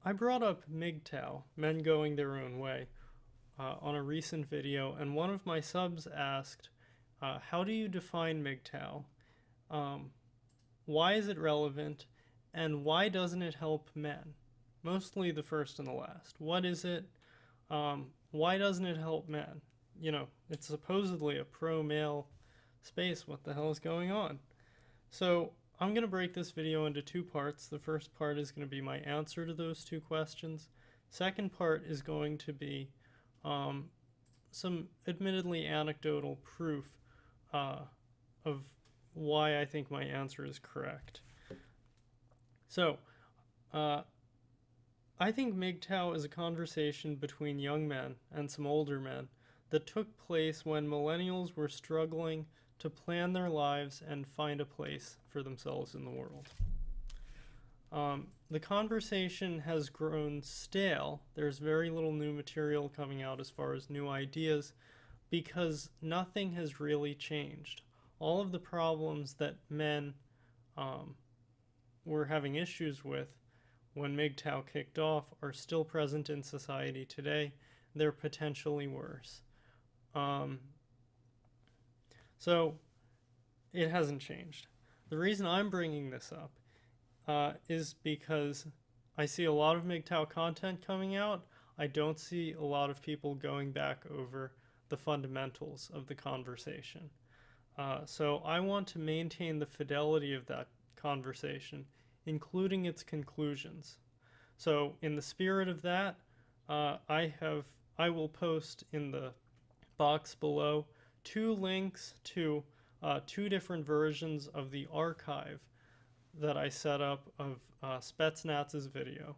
I brought up MGTOW, men going their own way, on a recent video, and one of my subs asked, how do you define MGTOW? Um, why is it relevant? And why doesn't it help men? Mostly the first and the last. What is it? Why doesn't it help men? You know, it's supposedly a pro-male space. What the hell is going on? So I'm going to break this video into two parts. The first part is going to be my answer to those two questions. Second part is going to be some admittedly anecdotal proof of why I think my answer is correct. So, I think MGTOW is a conversation between young men and some older men that took place when millennials were struggling to plan their lives and find a place for themselves in the world. The conversation has grown stale. There's very little new material coming out as far as new ideas because nothing has really changed. All of the problems that men were having issues with when MGTOW kicked off are still present in society today. They're potentially worse. So it hasn't changed. The reason I'm bringing this up is because I see a lot of MGTOW content coming out. I don't see a lot of people going back over the fundamentals of the conversation. So I want to maintain the fidelity of that conversation, including its conclusions. So in the spirit of that, I will post in the box below two links to two different versions of the archive that I set up of Spetsnaz's video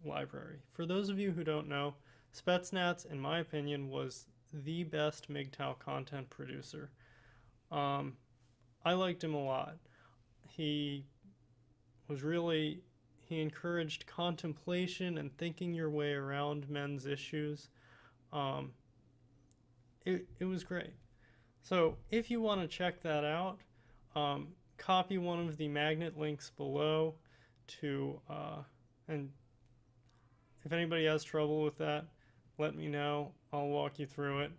library. For those of you who don't know, Spetsnaz, in my opinion, was the best MGTOW content producer. I liked him a lot. He encouraged contemplation and thinking your way around men's issues. It was great. So if you want to check that out, copy one of the magnet links below to, and if anybody has trouble with that, let me know. I'll walk you through it.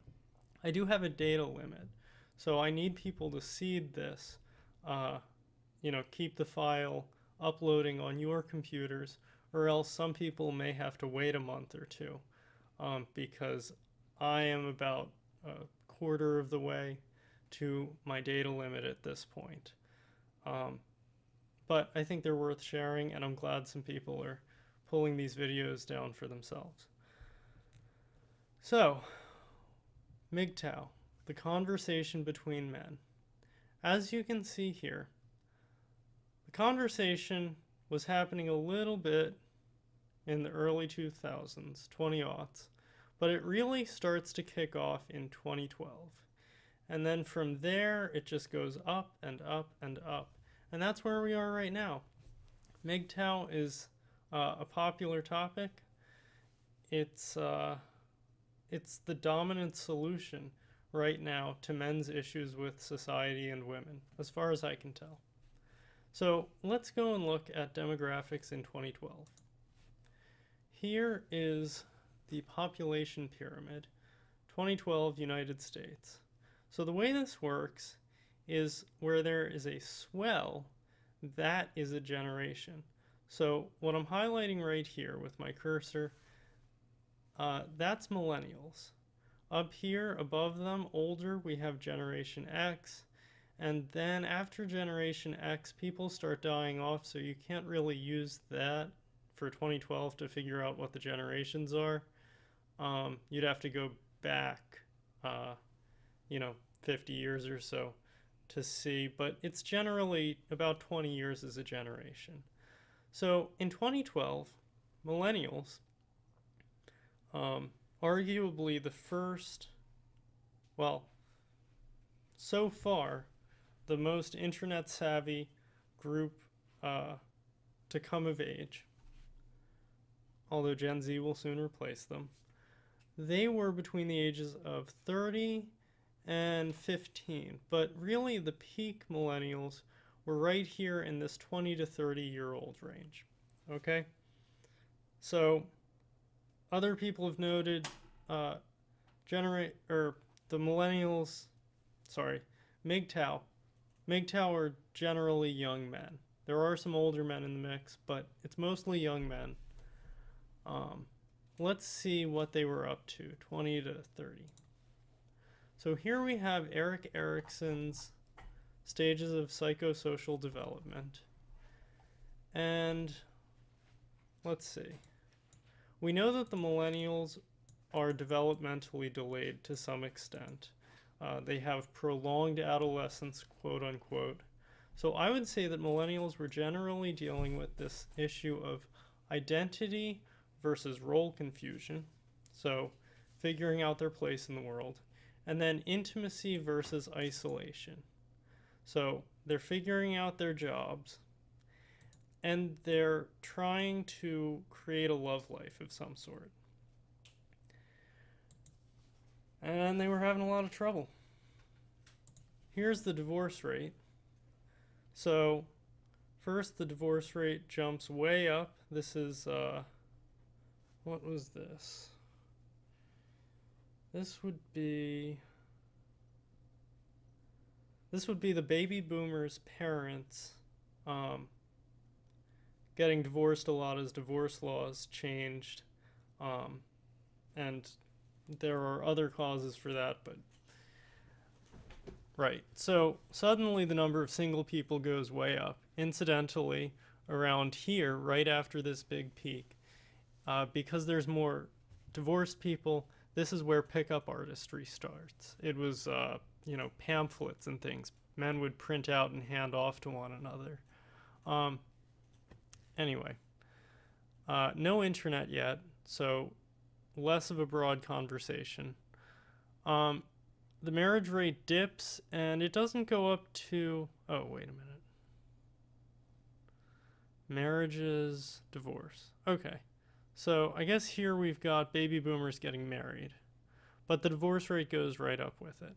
I do have a data limit, so I need people to seed this, keep the file uploading on your computers, or else some people may have to wait a month or two, because I am about a quarter of the way to my data limit at this point. But I think they're worth sharing, and I'm glad some people are pulling these videos down for themselves. So, MGTOW, the conversation between men. As you can see here, the conversation was happening a little bit in the early 2000s, 20-aughts, but it really starts to kick off in 2012. And then from there, it just goes up and up and up. And that's where we are right now. MGTOW is a popular topic. It's the dominant solution right now to men's issues with society and women, as far as I can tell. So let's go and look at demographics in 2012. Here is the population pyramid, 2012 United States. So the way this works is where there is a swell, that is a generation. So what I'm highlighting right here with my cursor, that's millennials. Up here above them, older, we have Generation X. And then after Generation X, people start dying off, so you can't really use that for 2012 to figure out what the generations are. You'd have to go back, 50 years or so to see, but it's generally about 20 years as a generation. So in 2012, millennials, arguably the first, well, so far, the most internet savvy group to come of age, although Gen Z will soon replace them. They were between the ages of 30 and 15, but really the peak millennials were right here in this 20 to 30 year old range. Okay? So other people have noted uh, the millennials, sorry, MGTOW. MGTOW are generally young men. There are some older men in the mix, but it's mostly young men. Um, let's see what they were up to, 20 to 30. So here we have Erik Erikson's Stages of Psychosocial Development. And let's see. We know that the millennials are developmentally delayed to some extent. They have prolonged adolescence, quote unquote. So I would say that millennials were generally dealing with this issue of identity versus role confusion. So figuring out their place in the world. And then intimacy versus isolation. So they're figuring out their jobs and they're trying to create a love life of some sort. And they were having a lot of trouble. Here's the divorce rate. So first the divorce rate jumps way up. This is, what was this? This would be the baby boomers' parents getting divorced a lot as divorce laws changed. And there are other causes for that, but right. So suddenly the number of single people goes way up. Incidentally, around here, right after this big peak, because there's more divorced people, this is where pickup artistry starts. It was, pamphlets and things men would print out and hand off to one another. Anyway, no internet yet, so less of a broad conversation. The marriage rate dips, and it doesn't go up to... Oh, wait a minute. Marriages, divorce. Okay. So I guess here we've got baby boomers getting married, but the divorce rate goes right up with it.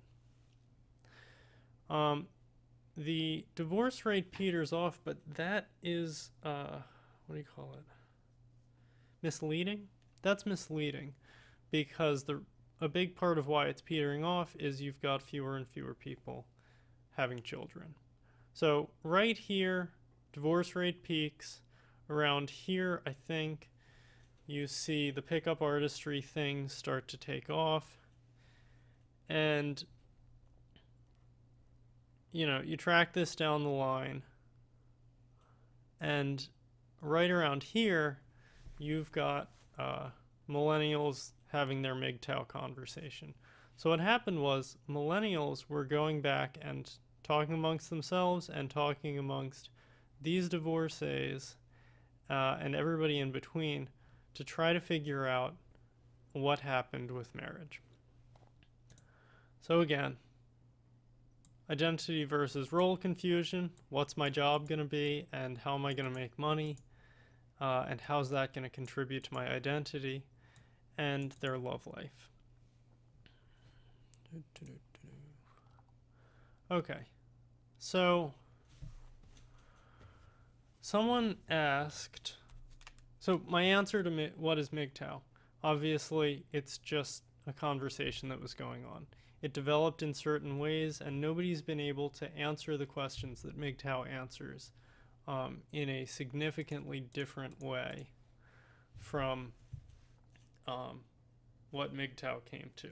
The divorce rate peters off, but that is, what do you call it? Misleading? That's misleading, because a big part of why it's petering off is you've got fewer and fewer people having children. So right here, divorce rate peaks. Around here, I think, you see the pickup artistry things start to take off. And, you track this down the line. And right around here, you've got millennials having their MGTOW conversation. So what happened was millennials were going back and talking amongst themselves and talking amongst these divorcees and everybody in between to try to figure out what happened with marriage. So again, identity versus role confusion. What's my job going to be, and how am I going to make money, and how's that going to contribute to my identity and their love life. Okay, so someone asked, so my answer to what is MGTOW? Obviously, it's just a conversation that was going on. It developed in certain ways, and nobody's been able to answer the questions that MGTOW answers in a significantly different way from what MGTOW came to.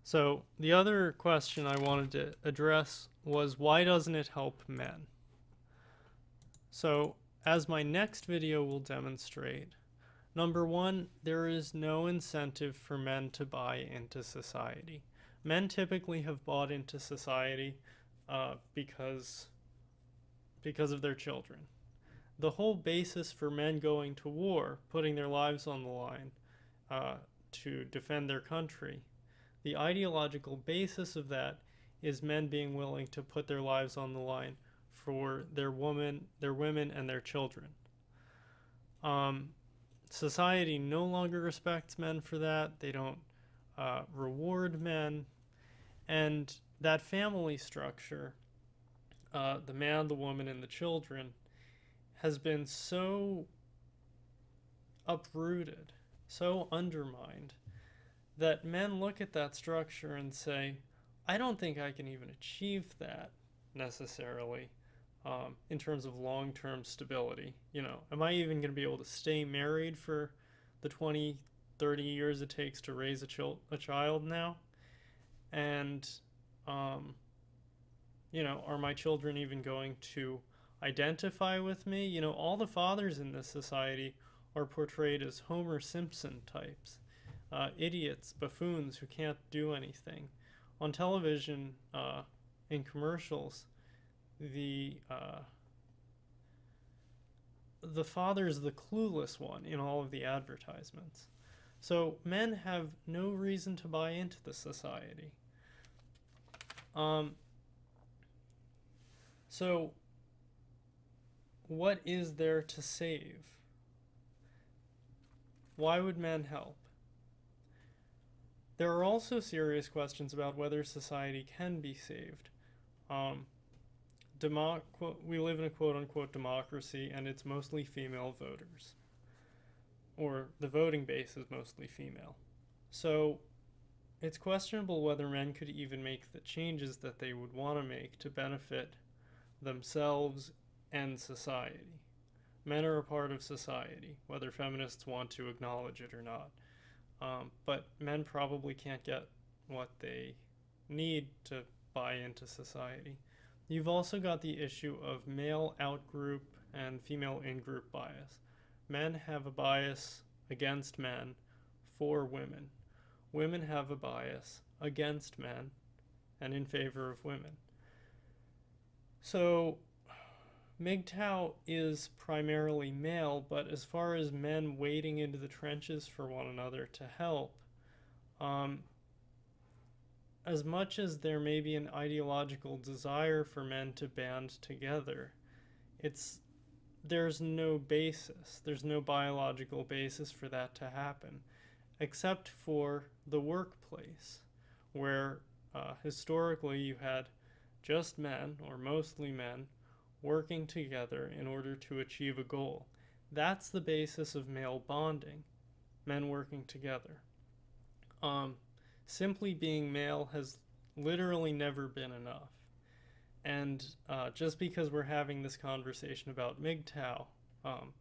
So the other question I wanted to address was, why doesn't it help men? So as my next video will demonstrate, number one, there is no incentive for men to buy into society. Men typically have bought into society because of their children. The whole basis for men going to war, putting their lives on the line to defend their country, the ideological basis of that is men being willing to put their lives on the line for their women, and their children. Society no longer respects men for that. They don't reward men. And that family structure, the man, the woman, and the children, has been so uprooted, so undermined, that men look at that structure and say, I don't think I can even achieve that necessarily in terms of long-term stability. You know, am I even going to be able to stay married for the 20, 30 years it takes to raise a child now? And, you know, are my children even going to identify with me? You know, all the fathers in this society are portrayed as Homer Simpson types, idiots, buffoons who can't do anything. On television, in commercials, the father's the clueless one in all of the advertisements. So men have no reason to buy into the society. So what is there to save? Why would men help? There are also serious questions about whether society can be saved. We live in a quote-unquote democracy, and it's mostly female voters. Or the voting base is mostly female. So it's questionable whether men could even make the changes that they would want to make to benefit themselves and society. Men are a part of society, whether feminists want to acknowledge it or not. But men probably can't get what they need to buy into society. You've also got the issue of male out-group and female in-group bias. Men have a bias against men for women. Women have a bias against men and in favor of women. So MGTOW is primarily male, but as far as men wading into the trenches for one another to help, as much as there may be an ideological desire for men to band together, there's no basis, there's no biological basis for that to happen, except for the workplace, where historically you had just men, or mostly men, working together in order to achieve a goal. That's the basis of male bonding, men working together. Simply being male has literally never been enough. And just because we're having this conversation about MGTOW,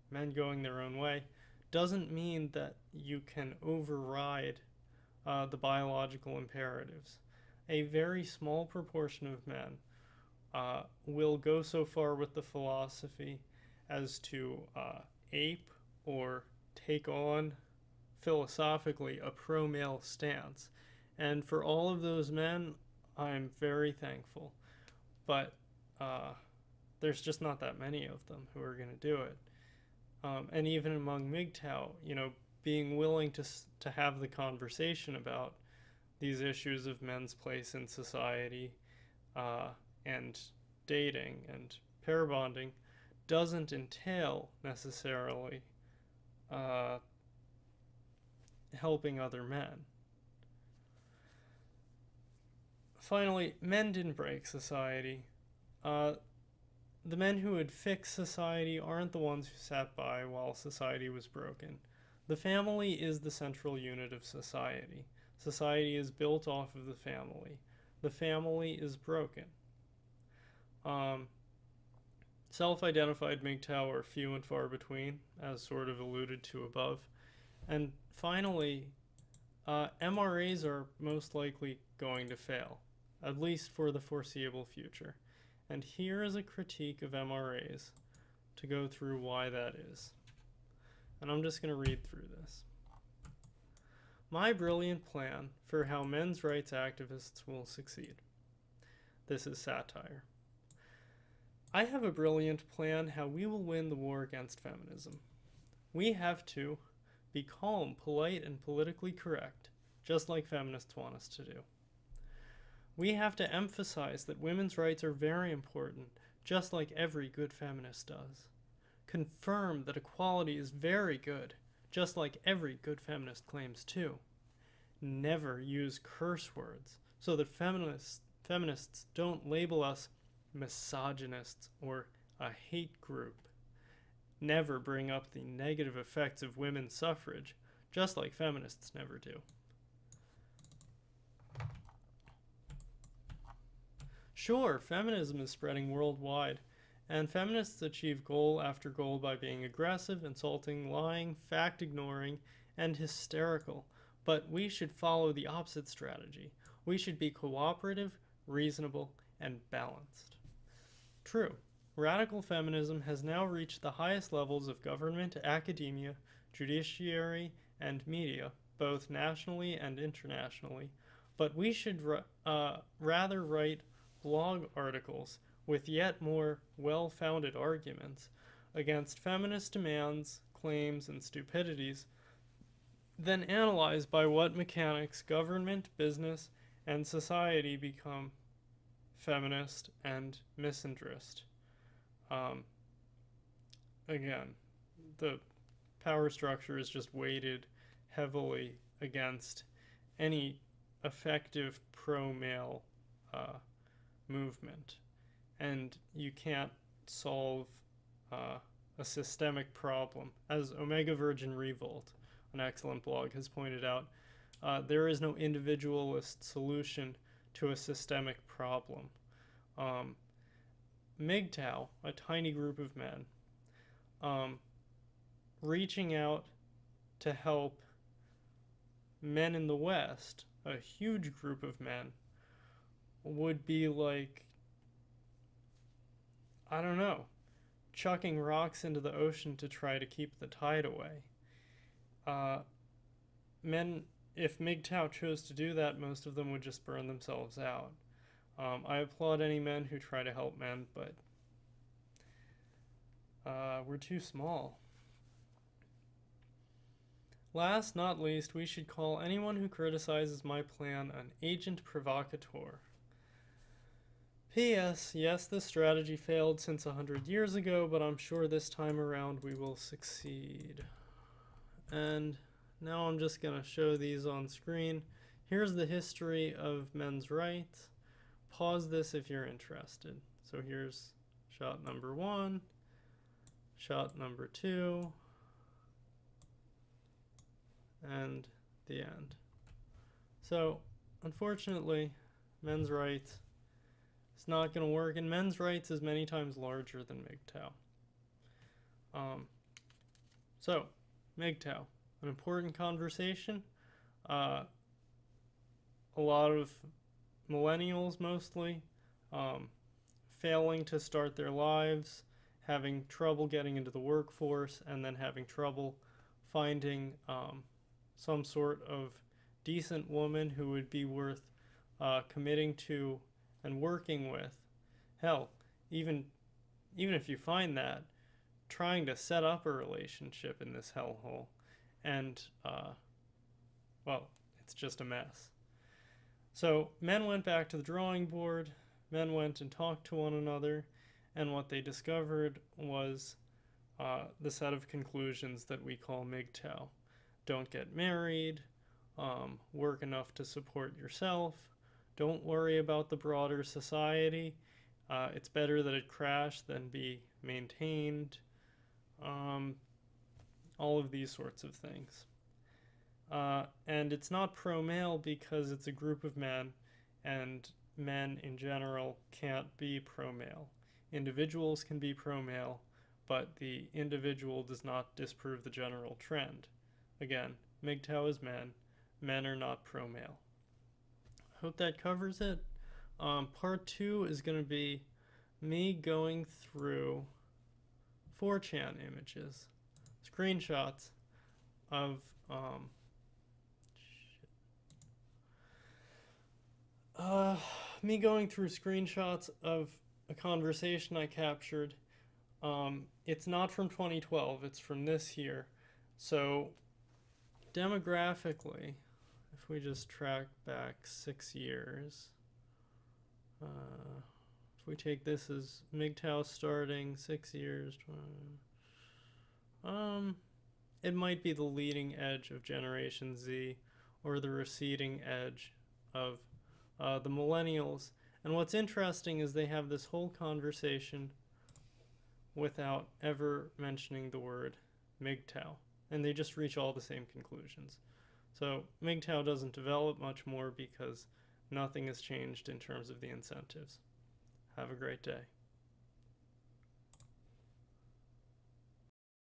men going their own way, doesn't mean that you can override the biological imperatives. A very small proportion of men will go so far with the philosophy as to ape or take on philosophically a pro-male stance. And for all of those men, I'm very thankful. But there's just not that many of them who are going to do it. And even among MGTOW, you know, being willing to have the conversation about these issues of men's place in society and dating and pair bonding doesn't entail necessarily helping other men. Finally, men didn't break society. The men who would fix society aren't the ones who sat by while society was broken. The family is the central unit of society. Society is built off of the family. The family is broken. Self-identified MGTOW are few and far between, as sort of alluded to above. And finally, MRAs are most likely going to fail, at least for the foreseeable future. And here is a critique of MRAs to go through why that is. And I'm just going to read through this. My brilliant plan for how men's rights activists will succeed. This is satire. I have a brilliant plan how we will win the war against feminism. We have to be calm, polite, and politically correct, just like feminists want us to do. We have to emphasize that women's rights are very important, just like every good feminist does. Confirm that equality is very good, just like every good feminist claims too. Never use curse words so that feminists don't label us misogynists or a hate group. never bring up the negative effects of women's suffrage, just like feminists never do. Sure, feminism is spreading worldwide, and feminists achieve goal after goal by being aggressive, insulting, lying, fact-ignoring, and hysterical. But we should follow the opposite strategy. We should be cooperative, reasonable, and balanced. True, radical feminism has now reached the highest levels of government, academia, judiciary, and media, both nationally and internationally. But we should rather write blog articles with yet more well-founded arguments against feminist demands, claims, and stupidities than analyze by what mechanics government, business, and society become feminist and misandrist. Again, the power structure is just weighted heavily against any effective pro-male movement. And you can't solve a systemic problem. As Omega Virgin Revolt, an excellent blog, has pointed out, there is no individualist solution to a systemic problem. MGTOW, a tiny group of men, reaching out to help men in the West, a huge group of men, would be like, I don't know, chucking rocks into the ocean to try to keep the tide away. Men, if MGTOW chose to do that, most of them would just burn themselves out. I applaud any men who try to help men, but we're too small. Last, not least, we should call anyone who criticizes my plan an agent provocateur. P.S. Yes, this strategy failed since 100 years ago, but I'm sure this time around we will succeed. And now I'm just going to show these on screen. Here's the history of men's rights. Pause this if you're interested. So here's shot number 1, shot number 2, and the end. So, unfortunately, men's rights is not going to work, and men's rights is many times larger than MGTOW. So, MGTOW, an important conversation. A lot of millennials mostly failing to start their lives, having trouble getting into the workforce, and then having trouble finding some sort of decent woman who would be worth committing to and working with. Hell, even if you find that, trying to set up a relationship in this hellhole, and well, it's just a mess. So men went back to the drawing board, men went and talked to one another, and what they discovered was the set of conclusions that we call MGTOW. Don't get married, work enough to support yourself, don't worry about the broader society, it's better that it crash than be maintained, all of these sorts of things. And it's not pro-male because it's a group of men, and men in general can't be pro-male. Individuals can be pro-male, but the individual does not disprove the general trend. Again, MGTOW is men. Men are not pro-male. Hope that covers it. Part 2 is going to be me going through 4chan images, screenshots of me going through screenshots of a conversation I captured. It's not from 2012, it's from this year. So demographically, if we just track back 6 years, if we take this as MGTOW starting 6 years, it might be the leading edge of Generation Z or the receding edge of the Millennials. And what's interesting is they have this whole conversation without ever mentioning the word MGTOW, and they just reach all the same conclusions. So MGTOW doesn't develop much more because nothing has changed in terms of the incentives. Have a great day.